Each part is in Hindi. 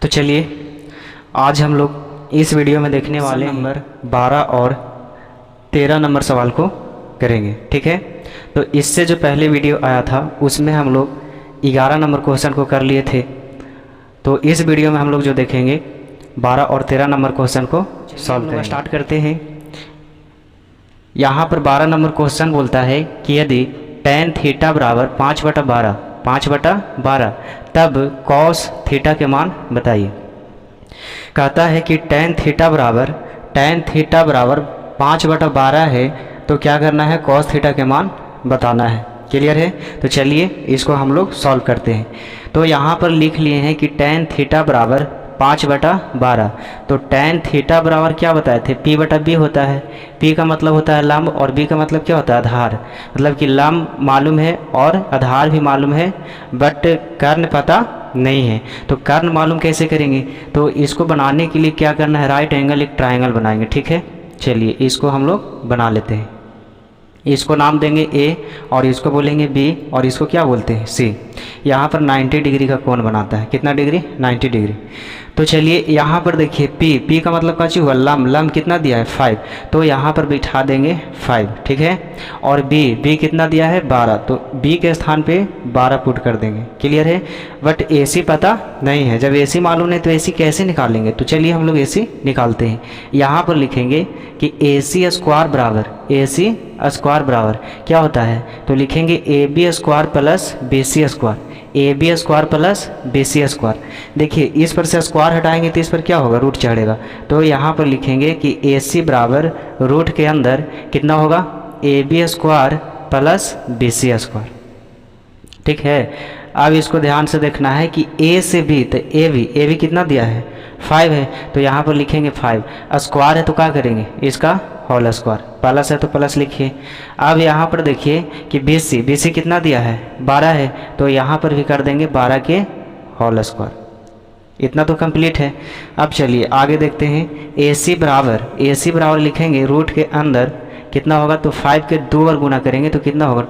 तो चलिए आज हम लोग इस वीडियो में देखने वाले नंबर 12 और 13 नंबर सवाल को करेंगे। ठीक है, तो इससे जो पहले वीडियो आया था उसमें हम लोग 11 नंबर क्वेश्चन को कर लिए थे। तो इस वीडियो में हम लोग जो देखेंगे 12 और 13 नंबर क्वेश्चन को सॉल्व करेंगे। स्टार्ट करते हैं। यहाँ पर 12 नंबर क्वेश्चन बोलता है कि यदि tan थीटा बराबर 5/12 तब cos थीटा के मान बताइए। कहता है कि tan थीटा बराबर 5/12 है, तो क्या करना है, cos थीटा के मान बताना है। क्लियर है? तो चलिए इसको हम लोग सॉल्व करते हैं। तो यहाँ पर लिख लिए हैं कि tan थीटा बराबर 5/12, तो tan थीटा बराबर क्या बताए थे, p/b होता है। p का मतलब होता है लंब और b का मतलब क्या होता है, आधार। मतलब कि लंब मालूम है और आधार भी मालूम है, बट कर्ण पता नहीं है। तो कर्ण मालूम कैसे करेंगे, तो इसको बनाने के लिए क्या करना है, राइट एंगल एक ट्रायंगल बनाएंगे। ठीक है, चलिए इसको हम लोग बना लेते हैं। इसको नाम देंगे a और इसको बोलेंगे b और इसको क्या बोलते हैं, c। यहाँ पर 90 डिग्री का कोण बनाता है। कितना डिग्री, 90 डिग्री। तो चलिए यहाँ पर देखिए p का मतलब क्या चीज़ हुआ, लंब कितना दिया है, 5, तो यहाँ पर बिठा देंगे 5। ठीक है, और b कितना दिया है, 12, तो b के स्थान पे 12 पुट कर देंगे। क्लियर है? बट ac पता नहीं है। जब ac मालूम नहीं तो ac कैसे निकालेंगे, तो चलिए हम लोग ac निकालते हैं। यहाँ पर लिखेंगे कि ac स्क्वायर बराबर क्या होता है, तो लिखेंगे ab square plus bc square. देखिए इस पर से स्क्वायर हटाएंगे तो इस पर क्या होगा, रूट चढ़ेगा। तो यहाँ पर लिखेंगे कि AC बराबर रूट के अंदर कितना होगा, AB square plus BC square. ठीक है, अब इसको ध्यान से देखना है कि A से B, तो AB कितना दिया है, 5 है, तो यहाँ पर लिखेंगे 5। स्क्वायर है तो क्या करेंगे, इसका होल स्क्वायर। प्लस है तो प्लस लिखिए। अब यहाँ पर देखिए कि BC कितना दिया है, 12 है, तो यहाँ पर भी कर देंगे 12 के होल स्क्वायर। इतना तो कंप्लीट है। अब चलिए आगे देखते हैं। AC बराबर लिखेंगे रूट के अंदर कितना होगा, तो 5 के 2 बार गुना करेंगे तो कितना होगा,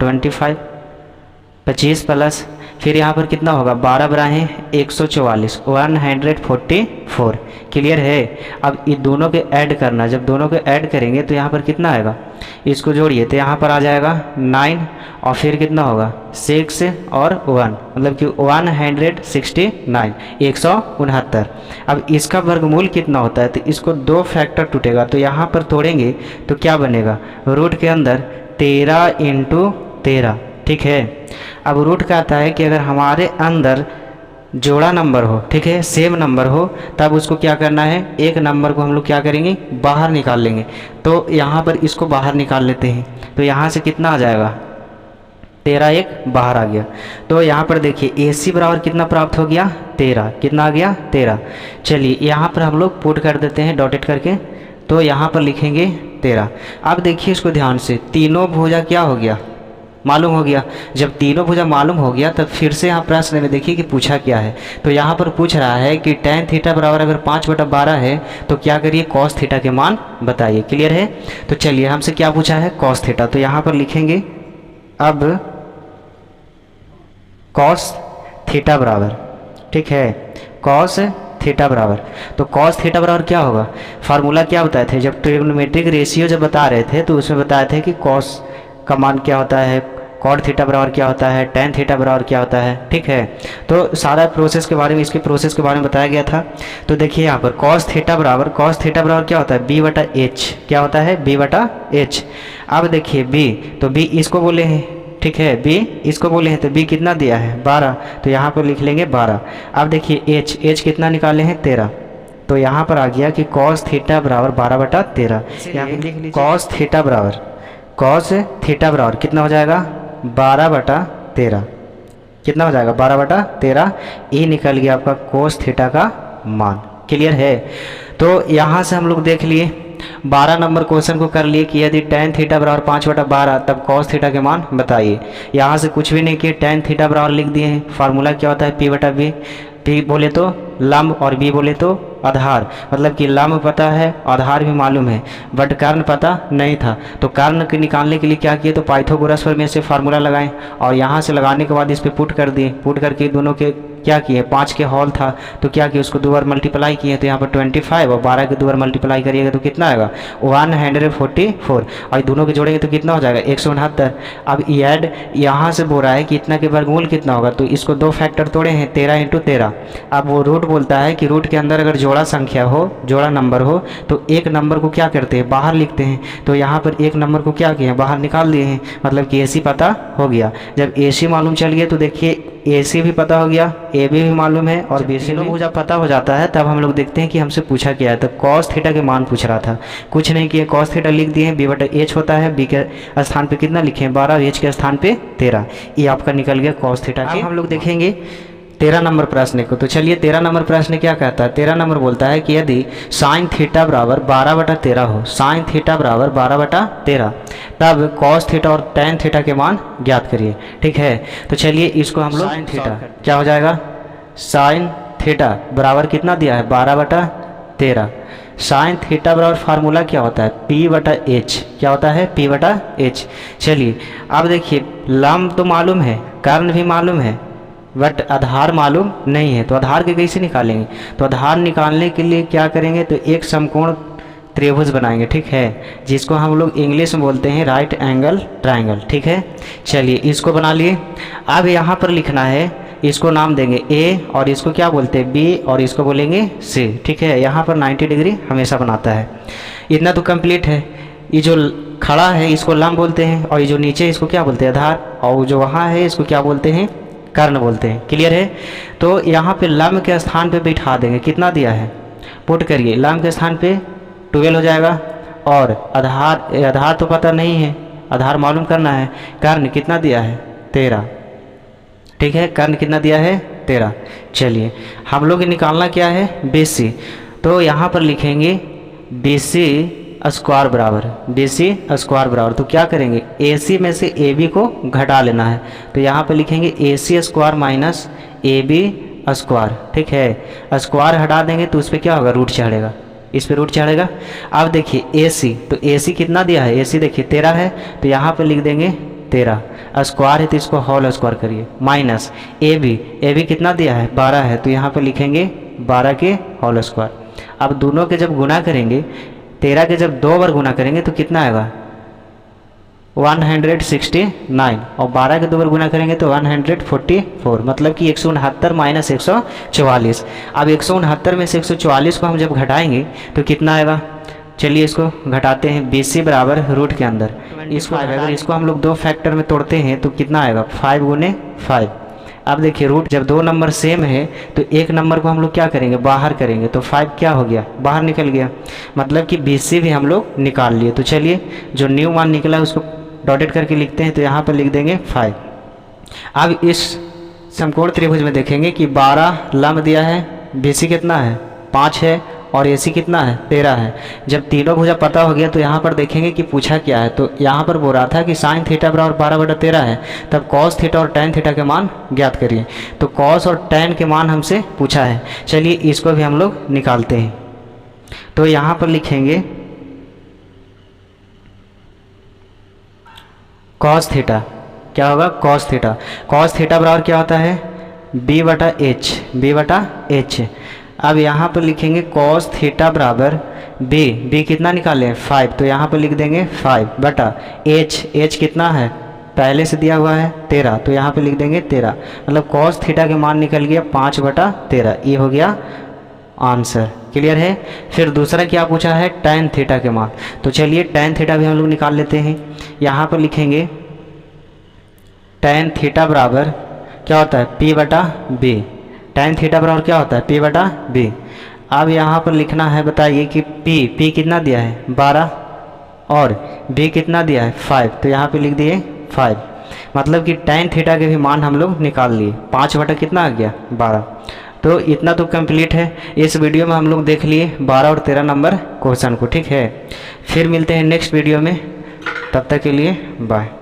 25 प्लस फिर यहाँ पर कितना होगा, 12 बराहे 144, 144। क्लियर है? अब ये दोनों के ऐड करना, जब दोनों के ऐड करेंगे तो यहाँ पर कितना आएगा, इसको जोड़िए तो यहाँ पर आ जाएगा 9 और फिर कितना होगा 6 और 1, मतलब कि 169, 169। अब इसका वर्गमूल कितना होता है, तो इसको 2 फैक्टर टूटेगा, तो यहाँ पर तोड़ेंगे तो क्या बनेगा, रूट के अंदर 13 × 13। ठीक है, अब रूट का आता है कि अगर हमारे अंदर जोड़ा नंबर हो, ठीक है, सेम नंबर हो, तब उसको क्या करना है, एक नंबर को हम लोग क्या करेंगे, बाहर निकाल लेंगे। तो यहाँ पर इसको बाहर निकाल लेते हैं, तो यहाँ से कितना आ जाएगा, 13 एक बाहर आ गया। तो यहाँ पर देखिए AC बराबर कितना प्राप्त हो गया, 13। कितना आ गया, 13। चलिए यहाँ पर हम लोग पुट कर देते हैं डॉटेड करके, तो यहाँ पर लिखेंगे 13। अब देखिए इसको ध्यान से, तीनों भुजा क्या हो गया, मालूम हो गया। जब तीनों भुजा मालूम हो गया तब फिर से यहाँ प्रश्न में देखिए कि पूछा क्या है। तो यहाँ पर पूछ रहा है कि tan थीटा बराबर अगर 5/12 है तो क्या करिए, cos थीटा के मान बताइए। क्लियर है? तो चलिए हमसे क्या पूछा है, cos थीटा। तो यहाँ पर लिखेंगे अब cos थीटा बराबर, ठीक है, cos थीटा बराबर, तो cos थीटा बराबर क्या होगा, फार्मूला क्या बताए थे, जब ट्रिग्नोमेट्रिक रेशियो जब बता रहे थे तो उसमें बताए थे कि cos का मान क्या होता है, कॉट थीटा बराबर क्या होता है, tan थीटा बराबर क्या होता है। ठीक है, तो सारा प्रोसेस के बारे में, इसके प्रोसेस के बारे में बताया गया था। तो देखिए यहाँ पर cos थीटा बराबर क्या होता है, b/h। क्या होता है, b/h। अब देखिए b, तो b इसको बोले हैं, ठीक है, b इसको बोले हैं, तो b कितना दिया है, 12, तो यहाँ पर लिख लेंगे 12। अब देखिए h कितना निकाले हैं, 13, तो यहाँ पर आ गया कि cos थीटा बराबर 12/13। यहाँ पर लिख लीजिए cos थीटा बराबर कितना हो जाएगा, 12/13। कितना हो जाएगा, 12/13। ये निकल गया आपका cos थीटा का मान। क्लियर है? तो यहाँ से हम लोग देख लिए 12 नंबर क्वेश्चन को कर लिए कि यदि tan थीटा बराबर 5/12 तब cos थीटा के मान बताइए। यहाँ से कुछ भी नहीं किए, tan थीटा बराबर लिख दिए हैं। फार्मूला क्या होता है, p/b। p बोले तो लंब और b बोले तो आधार, मतलब कि लंब पता है, आधार भी मालूम है, बट कर्ण पता नहीं था। तो कर्ण के निकालने के लिए क्या किए, तो पाइथागोरस पर में से फार्मूला लगाएं और यहाँ से लगाने के बाद इस पर पुट कर दिए। पुट करके दोनों के क्या किए, 5 के होल था तो क्या किए, उसको 2 बार मल्टीप्लाई किए तो यहाँ पर 25 और 12 के 2 बार मल्टीप्लाई करिएगा तो कितना आएगा 144, और दोनों के जोड़ेंगे तो कितना हो जाएगा 169। अब ऐड यहाँ से बोल रहा है कि इतना के वर्गमूल कितना होगा, तो इसको 2 फैक्टर तोड़े हैं 13 × 13। अब वो रूट बोलता है कि रूट के अंदर अगर जोड़ा संख्या हो, जोड़ा नंबर हो, तो एक नंबर को क्या करते हैं बाहर लिखते हैं। तो यहाँ पर एक नंबर को क्या किए हैं बाहर निकाल दिए हैं, मतलब कि AC पता हो गया। जब AC मालूम चल गया तो देखिए AC भी पता हो गया, AB भी मालूम है और BC भी जब पता हो जाता है तब हम लोग देखते हैं कि हमसे पूछा क्या है। तो cos थीटा के मान पूछ रहा था, कुछ नहीं किए, cos थीटा लिख दिए हैं, B/H होता है, B के स्थान पे कितना लिखे हैं 12 और H के स्थान पे 13, ये आपका निकल गया cos थीटा के। हम लोग देखेंगे 13 नंबर प्रश्न को। तो चलिए 13 नंबर प्रश्न क्या कहता है, 13 नंबर बोलता है कि यदि साइन थीटा बराबर 12/13 हो, साइन थीटा बराबर 12/13, तब कॉस थीटा और टेन थीटा के मान ज्ञात करिए। ठीक है, तो चलिए इसको हम लोग साइन थीटा क्या हो जाएगा, साइन थीटा बराबर कितना दिया है 12/13। साइन थीटा बराबर फार्मूला क्या होता है P/H, क्या होता है P/H। चलिए अब देखिए लंब तो मालूम है, कर्ण भी मालूम है, बट आधार मालूम नहीं है। तो आधार के कैसे निकालेंगे, तो आधार निकालने के लिए क्या करेंगे, तो एक समकोण त्रिभुज बनाएंगे। ठीक है, जिसको हम लोग इंग्लिश में बोलते हैं राइट एंगल ट्रायंगल। ठीक है, चलिए इसको बना लिए। अब यहाँ पर लिखना है, इसको नाम देंगे A और इसको क्या बोलते हैं B और इसको बोलेंगे C। ठीक है, यहाँ पर 90 डिग्री हमेशा बनाता है। इतना तो कंप्लीट है। ये जो खड़ा है इसको लंब बोलते हैं, और ये जो नीचे इसको क्या बोलते हैं आधार, और जो वहाँ है इसको क्या बोलते हैं कर्ण बोलते हैं। क्लियर है, तो यहाँ पे लंब के स्थान पे बिठा देंगे, कितना दिया है पुट करिए, लंब के स्थान पे 12 हो जाएगा, और आधार तो पता नहीं है, आधार मालूम करना है, कर्ण कितना दिया है 13। ठीक है, कर्ण कितना दिया है 13। चलिए हम लोग निकालना क्या है BC, तो यहाँ पर लिखेंगे BC स्क्वायर बराबर, BC स्क्वायर बराबर, तो क्या करेंगे AC में से AB को घटा लेना है, तो यहाँ पे लिखेंगे AC square minus AB square. ठीक है, स्क्वायर हटा देंगे तो उस पर क्या होगा रूट चढ़ेगा, इस पे रूट चढ़ेगा। अब देखिए AC, तो AC कितना दिया है, AC देखिए 13 है, तो यहाँ पे लिख देंगे 13, स्क्वायर है तो इसको होल स्क्वायर करिए, माइनस AB कितना दिया है 12 है, तो यहाँ पे लिखेंगे 12 के होल स्क्वायर। अब दोनों के जब गुना करेंगे, 13 के जब 2 बार गुना करेंगे तो कितना आएगा 169, और 12 के 2 बार गुना करेंगे तो 144, मतलब कि 169 माइनस 144। अब 169 में से 144 को हम जब घटाएंगे तो कितना आएगा, चलिए इसको घटाते हैं। BC बराबर रूट के अंदर इसको, अगर इसको हम लोग 2 फैक्टर में तोड़ते हैं तो कितना आएगा 5 × 5। अब देखिए रूट जब 2 नंबर सेम है तो एक नंबर को हम लोग क्या करेंगे बाहर करेंगे, तो 5 क्या हो गया बाहर निकल गया, मतलब कि BC भी हम लोग निकाल लिए। तो चलिए जो न्यू मान निकला उसको डॉटेड करके लिखते हैं, तो यहाँ पर लिख देंगे 5। अब इस समकोण त्रिभुज में देखेंगे कि 12 लंब दिया है, BC कितना है 5 है, और AC कितना है 13 है। जब तीनों भुजा पता हो गया तो यहाँ पर देखेंगे कि पूछा क्या है, तो यहाँ पर बोल रहा था कि साइन थीटा बराबर 12/13 है, तब कॉस थीटा और टेन थीटा के मान ज्ञात करिए। तो कॉस और टेन के मान हमसे पूछा है, चलिए इसको भी हम लोग निकालते हैं। तो यहाँ पर लिखेंगे कॉस थीटा, क्या होगा कॉस थीटा, कॉस थीटा बराबर क्या होता है B/H। अब यहाँ पर लिखेंगे कॉस थीटा बराबर B कितना निकालें 5, तो यहाँ पर लिख देंगे 5/H कितना है पहले से दिया हुआ है 13, तो यहाँ पे लिख देंगे 13, मतलब कॉस थीटा के मान निकल गया 5/13, ये हो गया आंसर। क्लियर है। फिर दूसरा क्या पूछा है टेन थीटा के मान, तो चलिए टेन थीटा भी हम लोग निकाल लेते हैं। यहाँ पर लिखेंगे टेन थीटा बराबर क्या होता है P/B, टेन थीटा बराबर क्या होता है P/B। अब यहाँ पर लिखना है, बताइए कि P कितना दिया है 12 और B कितना दिया है 5, तो यहाँ पे लिख दिए 5, मतलब कि टेन थीटा के भी मान हम लोग निकाल लिए, 5 कितना आ गया 12। तो इतना तो कंप्लीट है। इस वीडियो में हम लोग देख लिए 12 और 13 नंबर क्वेश्चन को। ठीक है, फिर मिलते हैं नेक्स्ट वीडियो में, तब तक के लिए बाय।